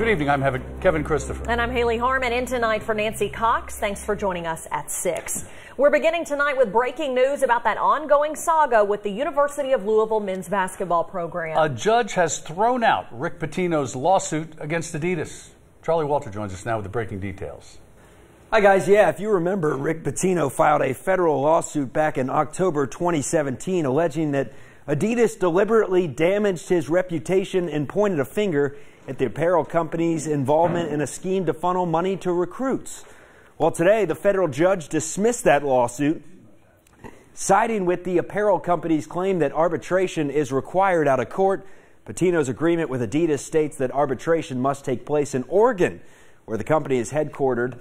Good evening. I'm Kevin Christopher. And I'm Haley Harmon, in tonight for Nancy Cox. Thanks for joining us at 6. We're beginning tonight with breaking news about that ongoing saga with the University of Louisville men's basketball program. A judge has thrown out Rick Pitino's lawsuit against Adidas. Charlie Walter joins us now with the breaking details. Hi guys, if you remember, Rick Pitino filed a federal lawsuit back in October 2017 alleging that Adidas deliberately damaged his reputation and pointed a finger at the apparel company's involvement in a scheme to funnel money to recruits. Well, today the federal judge dismissed that lawsuit, siding with the apparel company's claim that arbitration is required out of court. Pitino's agreement with Adidas states that arbitration must take place in Oregon, where the company is headquartered.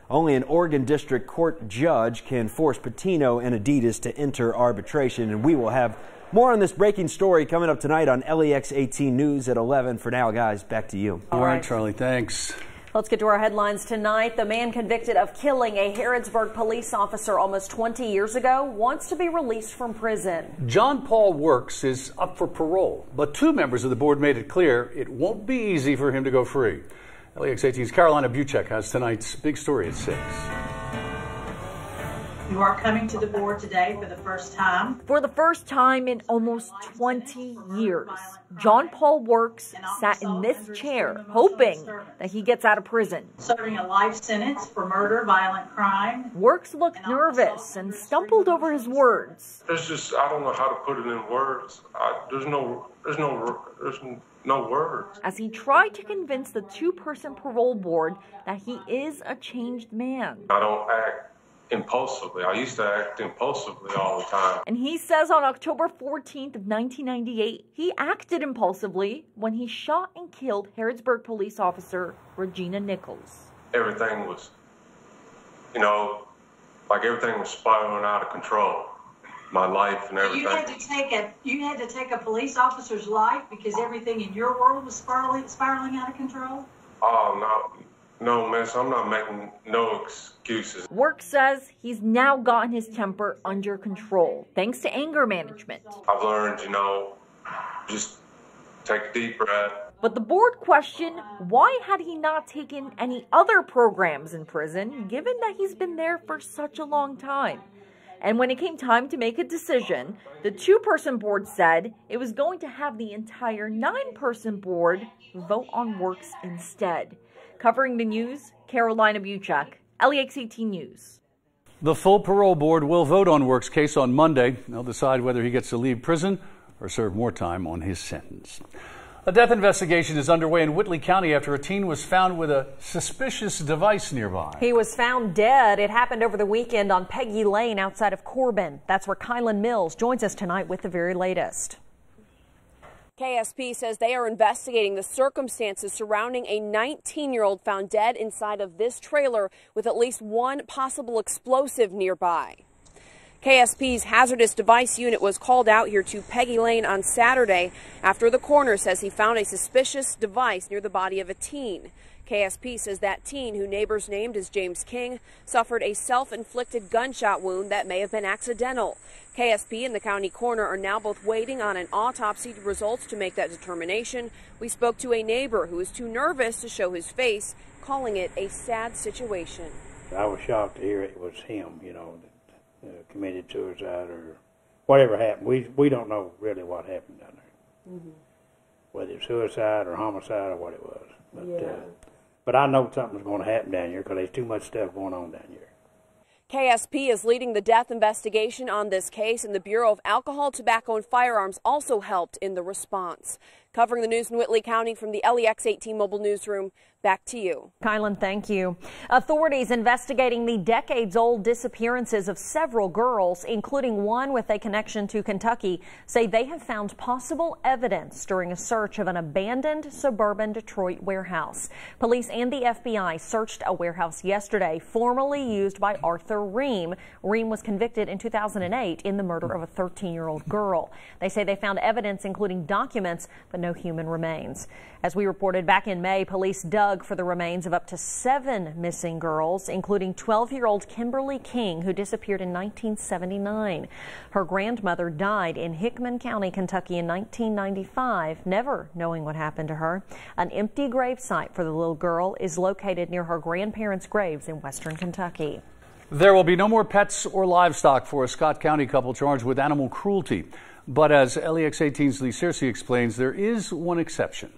Only an Oregon District Court judge can force Pitino and Adidas to enter arbitration, and we will have more on this breaking story coming up tonight on LEX 18 News at 11. For now, guys, back to you. All right, Charlie, thanks. Let's get to our headlines tonight. The man convicted of killing a Harrodsburg police officer almost 20 years ago wants to be released from prison. John Paul Works is up for parole, but two members of the board made it clear it won't be easy for him to go free. LEX 18's Carolina Buchek has tonight's big story at 6. You are coming to the board today for the first time. For the first time in almost 20 years, John Paul Works sat in this chair hoping that he gets out of prison. Serving a life sentence for murder, violent crime. Works looked nervous and stumbled over his words. It's just, I don't know how to put it in words. There's no words. As he tried to convince the two-person parole board that he is a changed man. I don't act impulsively. I used to act impulsively all the time. And he says on October 14th of 1998, he acted impulsively when he shot and killed Harrodsburg police officer Regina Nichols. Everything was, like everything was spiraling out of control. My life and everything. You had to take a police officer's life because everything in your world was spiraling out of control? Oh, no, miss, I'm not making no excuses. Work says he's now gotten his temper under control, thanks to anger management. I've learned, just take a deep breath. But the board questioned why had he not taken any other programs in prison, given that he's been there for such a long time. And when it came time to make a decision, the two-person board said it was going to have the entire 9-person board vote on Works instead. Covering the news, Carolina Buchek, LEX 18 News. The full parole board will vote on Works' case on Monday. They'll decide whether he gets to leave prison or serve more time on his sentence. A death investigation is underway in Whitley County after a teen was found with a suspicious device nearby. He was found dead. It happened over the weekend on Peggy Lane outside of Corbin. That's where Kylan Mills joins us tonight with the very latest. KSP says they are investigating the circumstances surrounding a 19-year-old found dead inside of this trailer with at least one possible explosive nearby. KSP's hazardous device unit was called out here to Peggy Lane on Saturday after the coroner says he found a suspicious device near the body of a teen. KSP says that teen, who neighbors named as James King, suffered a self-inflicted gunshot wound that may have been accidental. KSP and the county coroner are now both waiting on an autopsy results to make that determination. We spoke to a neighbor who was too nervous to show his face, calling it a sad situation. I was shocked to hear it was him, that committed suicide or whatever happened. We don't know really what happened down there, whether it's suicide or homicide or what it was. But I know something's going to happen down here because there's too much stuff going on down here. KSP is leading the death investigation on this case, and the Bureau of Alcohol, Tobacco, and Firearms also helped in the response. Covering the news in Whitley County from the LEX 18 Mobile Newsroom, back to you. Kylan, thank you. Authorities investigating the decades-old disappearances of several girls, including one with a connection to Kentucky, say they have found possible evidence during a search of an abandoned suburban Detroit warehouse. Police and the FBI searched a warehouse yesterday, formerly used by Arthur brother Reem. Reem was convicted in 2008 in the murder of a 13-year-old girl. They say they found evidence including documents, but no human remains. As we reported back in May, police dug for the remains of up to 7 missing girls, including 12-year-old Kimberly King, who disappeared in 1979. Her grandmother died in Hickman County, Kentucky in 1995, never knowing what happened to her. An empty grave site for the little girl is located near her grandparents' graves in western Kentucky. There will be no more pets or livestock for a Scott County couple charged with animal cruelty. But as LEX 18's Lee Searcy explains, there is one exception.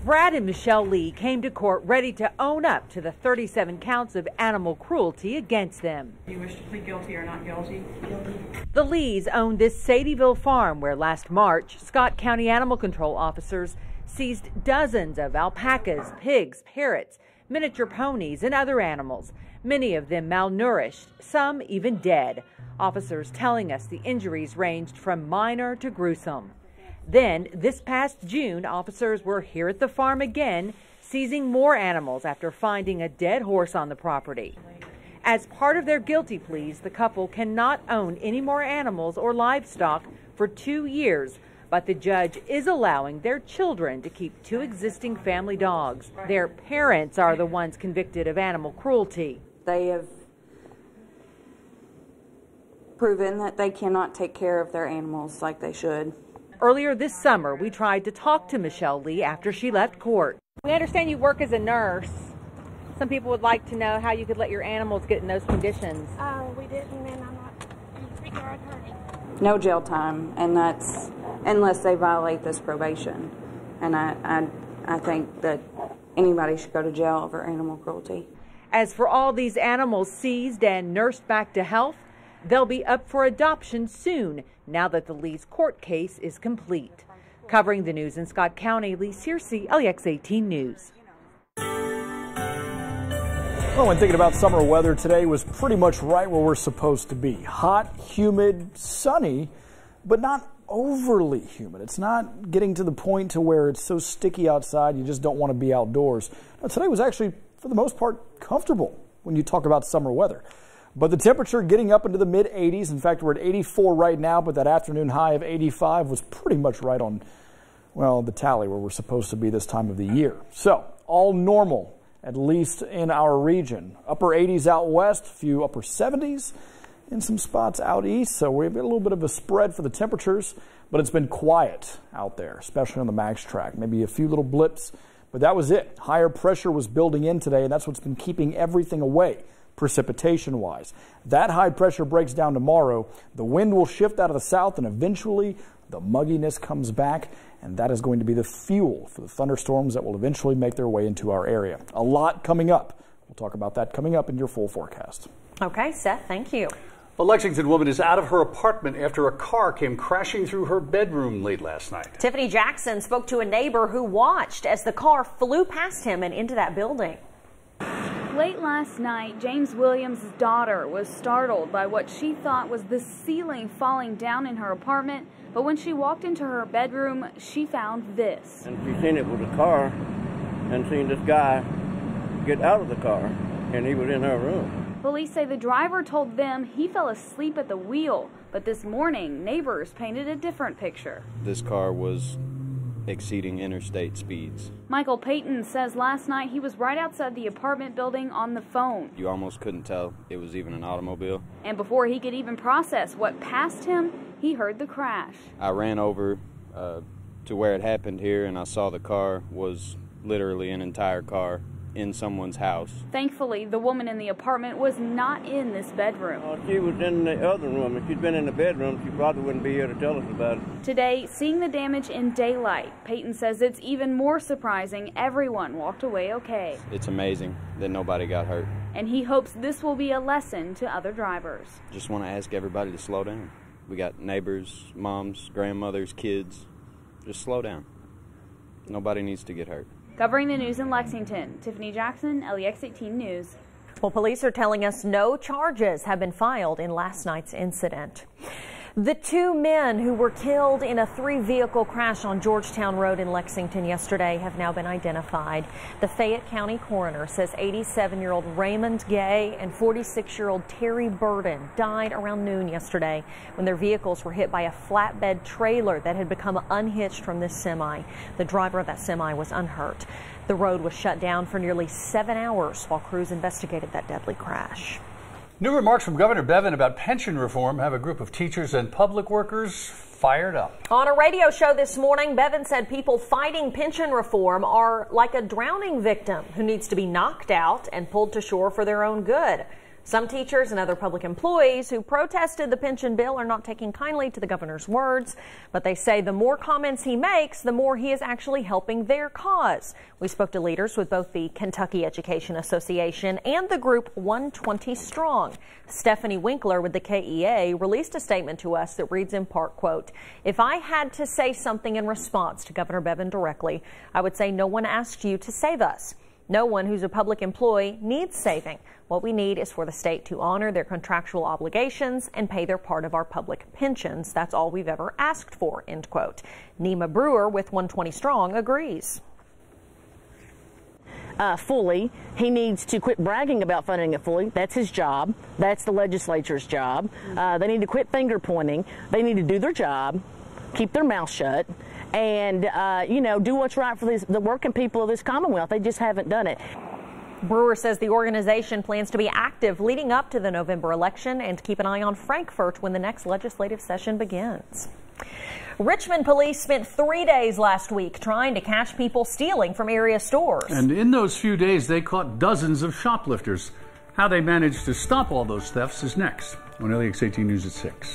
Brad and Michelle Lee came to court ready to own up to the 37 counts of animal cruelty against them. You wish to plead guilty or not guilty? Guilty. The Lees own this Sadieville farm where last March, Scott County Animal Control officers seized dozens of alpacas, pigs, parrots, miniature ponies, and other animals, many of them malnourished, some even dead. Officers telling us the injuries ranged from minor to gruesome. Then, this past June, officers were here at the farm again, seizing more animals after finding a dead horse on the property. As part of their guilty pleas, the couple cannot own any more animals or livestock for 2 years, but the judge is allowing their children to keep 2 existing family dogs. Their parents are the ones convicted of animal cruelty. They have proven that they cannot take care of their animals like they should. Earlier this summer, we tried to talk to Michelle Lee after she left court. We understand you work as a nurse. Some people would like to know how you could let your animals get in those conditions. We didn't, and I'm not speaking our attorney. No jail time, and that's unless they violate this probation. And I think that anybody should go to jail over animal cruelty. As for all these animals seized and nursed back to health, they'll be up for adoption soon, now that the Lee's court case is complete. Covering the news in Scott County, Lee Searcy, LEX 18 News. Well, when thinking about summer weather, today was pretty much right where we're supposed to be. Hot, humid, sunny, but not overly humid. It's not getting to the point to where it's so sticky outside you just don't want to be outdoors. Now, today was actually, for the most part, comfortable when you talk about summer weather. But the temperature getting up into the mid-80s. In fact, we're at 84 right now, but that afternoon high of 85 was pretty much right on, well, the tally where we're supposed to be this time of the year. So, all normal, at least in our region. Upper 80s out west, a few upper 70s in some spots out east. So we've got a little bit of a spread for the temperatures, but it's been quiet out there, especially on the max track. Maybe a few little blips, but that was it. Higher pressure was building in today, and that's what's been keeping everything away. Precipitation-wise. That high pressure breaks down tomorrow. The wind will shift out of the south, and eventually the mugginess comes back, and that is going to be the fuel for the thunderstorms that will eventually make their way into our area. A lot coming up. We'll talk about that coming up in your full forecast. Okay, Seth, thank you. A Lexington woman is out of her apartment after a car came crashing through her bedroom late last night. Tiffany Jackson spoke to a neighbor who watched as the car flew past him and into that building. Late last night, James Williams' daughter was startled by what she thought was the ceiling falling down in her apartment, but when she walked into her bedroom, she found this. And she seen it was a car and seen this guy get out of the car, and he was in her room. Police say the driver told them he fell asleep at the wheel, but this morning, neighbors painted a different picture. This car was exceeding interstate speeds. Michael Payton says last night he was right outside the apartment building on the phone. You almost couldn't tell it was even an automobile. And before he could even process what passed him, he heard the crash. I ran over to where it happened here, and I saw the car was literally an entire car in someone's house. Thankfully, the woman in the apartment was not in this bedroom. She was in the other room. If she'd been in the bedroom, she probably wouldn't be here to tell us about it. Today, seeing the damage in daylight, Payton says it's even more surprising everyone walked away okay. It's amazing that nobody got hurt. And he hopes this will be a lesson to other drivers. Just want to ask everybody to slow down. We got neighbors, moms, grandmothers, kids. Just slow down. Nobody needs to get hurt. Covering the news in Lexington, Tiffany Jackson, LEX 18 News. Well, police are telling us no charges have been filed in last night's incident. The two men who were killed in a three-vehicle crash on Georgetown Road in Lexington yesterday have now been identified. The Fayette County coroner says 87-year-old Raymond Gay and 46-year-old Terry Burden died around noon yesterday when their vehicles were hit by a flatbed trailer that had become unhitched from this semi. The driver of that semi was unhurt. The road was shut down for nearly 7 hours while crews investigated that deadly crash. New remarks from Governor Bevin about pension reform have a group of teachers and public workers fired up. On a radio show this morning, Bevin said people fighting pension reform are like a drowning victim who needs to be knocked out and pulled to shore for their own good. Some teachers and other public employees who protested the pension bill are not taking kindly to the governor's words, but they say the more comments he makes, the more he is actually helping their cause. We spoke to leaders with both the Kentucky Education Association and the group 120 Strong. Stephanie Winkler with the KEA released a statement to us that reads in part, quote, "If I had to say something in response to Governor Bevin directly, I would say no one asked you to save us. No one who's a public employee needs saving. What we need is for the state to honor their contractual obligations and pay their part of our public pensions. That's all we've ever asked for," end quote. Nima Brewer with 120 Strong agrees. Fully. He needs to quit bragging about funding it fully. That's his job. That's the legislature's job. They need to quit finger pointing. They need to do their job, keep their mouth shut, and, do what's right for the working people of this Commonwealth. They just haven't done it. Brewer says the organization plans to be active leading up to the November election and keep an eye on Frankfort when the next legislative session begins. Richmond police spent 3 days last week trying to catch people stealing from area stores. And in those few days, they caught dozens of shoplifters. How they managed to stop all those thefts is next on LEX 18 News at 6.